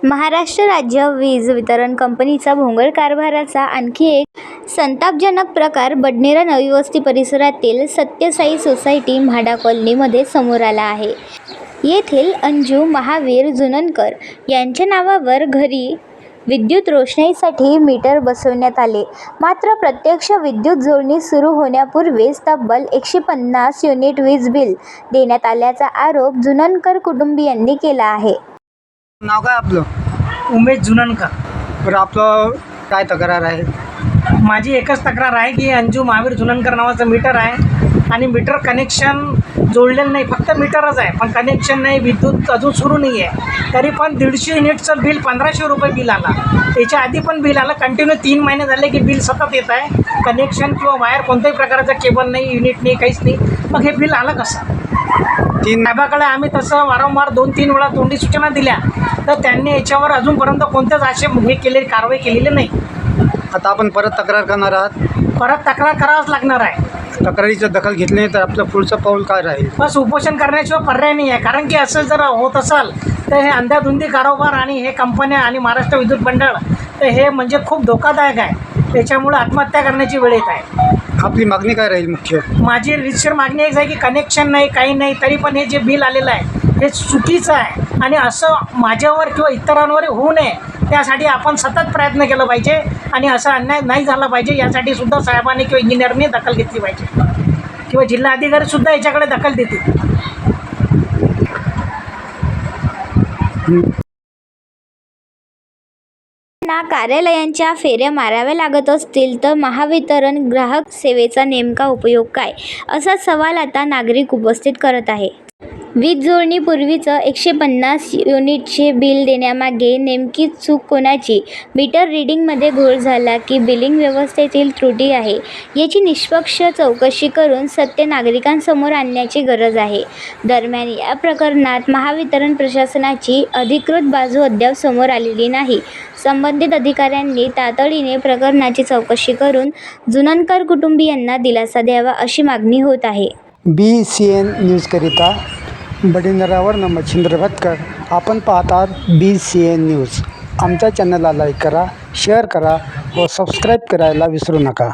महाराष्ट्र राज्य वीज वितरण कंपनीचा भोंगळ कारभाराचा आणखी एक संतापजनक प्रकार बडनेरा नवी वस्ती परिसरातील सत्यसाई सोसायटी म्हाडा कॉलनीमध्ये समोर आला आहे. येथील अंजू महावीर जुननकर यांच्या नावावर घरी विद्युत रोषणाईसाठी मीटर बसवण्यात आले. मात्र प्रत्यक्ष विद्युत जोडणी सुरू होण्यापूर्वीच तब्बल 150 युनिट वीज बिल देण्यात आल्याचा आरोप जुननकर कुटुंबियांनी केला आहे. नाव काय आपलं? उमेश जुननकर. बरं, आपलं काय तक्रार आहे? माझी एकच तक्रार आहे की अंजू महावीर जुननकर नावाचं मीटर आहे आणि मीटर कनेक्शन जोडलेलं नाही, फक्त मीटरच आहे पण कनेक्शन नाही, विद्युत अजून सुरू नाही आहे. तरी पण 150 युनिटचं बिल 1500 रुपये बिल आला. याच्या आधी पण बिल आलं. कंटिन्यू 3 महिने झाले की बिल सतत येत आहे. कनेक्शन किंवा वायर कोणत्याही प्रकारचं केबल नाही, युनिट नाही, काहीच नाही. मग हे बिल आलं कसं? साहेबाकडे आम्ही तसं वारंवार 2-3 वेळा तोंडी सूचना दिल्या, तर त्यांनी याच्यावर अजूनपर्यंत कोणत्याच असे कारवाई केलेली नाही. आता आपण परत तक्रार करणार आहात? परत तक्रार करावंच लागणार आहे. तक्रारीचं दखल घेतली नाही तर आपलं पुढचं पाऊल काय राहील? बस उपोषण करण्याशिवाय पर्याय नाही आहे. कारण की असं जर होत असेल तर हे अंधाधुंदी कारोबार आणि हे कंपन्या आणि महाराष्ट्र विद्युत मंडळ तर हे म्हणजे खूप धोकादायक आहे. त्याच्यामुळे आत्महत्या करण्याची वेळ येत आहे. आपली मागणी काय राहील? मुख्य माझी रितसर मागणी एक आहे की कनेक्शन नाही, काही नाही, तरी पण हे जे बिल आलेलं आहे हे चुकीचं आहे आणि असं माझ्यावर किंवा इतरांवर होऊ नये त्यासाठी आपण सतत प्रयत्न केला पाहिजे आणि असा अन्याय नाही झाला पाहिजे. यासाठी सुद्धा साहेबांनी किंवा इंजिनियरने दखल घेतली पाहिजे किंवा जिल्हा अधिकारीसुद्धा याच्याकडे दखल देतील. ना कार्यालयांच्या फेऱ्या माराव्या लागत असतील तर महावितरण ग्राहक सेवेचा नेमका उपयोग काय, असा सवाल आता नागरिक उपस्थित करत आहे. वीज जोडणीपूर्वीचं 150 युनिटचे बिल देण्यामागे नेमकी चूक कोणाची? मीटर रिडिंगमध्ये घोळ झाला की बिलिंग व्यवस्थेतील त्रुटी आहे, याची निष्पक्ष चौकशी करून सत्य नागरिकांसमोर आणण्याची गरज आहे. दरम्यान या प्रकरणात महावितरण प्रशासनाची अधिकृत बाजू अद्याप समोर आलेली नाही. संबंधित अधिकाऱ्यांनी तातडीने प्रकरणाची चौकशी करून जुननकर कुटुंबियांना दिलासा द्यावा अशी मागणी होत आहे. BCN न्यूजकरिता बडनेरावरून मच्छिंद्र भटकर. आपण पाहतात BCN न्यूज. आमच्या चॅनलला लाईक करा, शेअर करा व सबस्क्राईब करायला विसरू नका.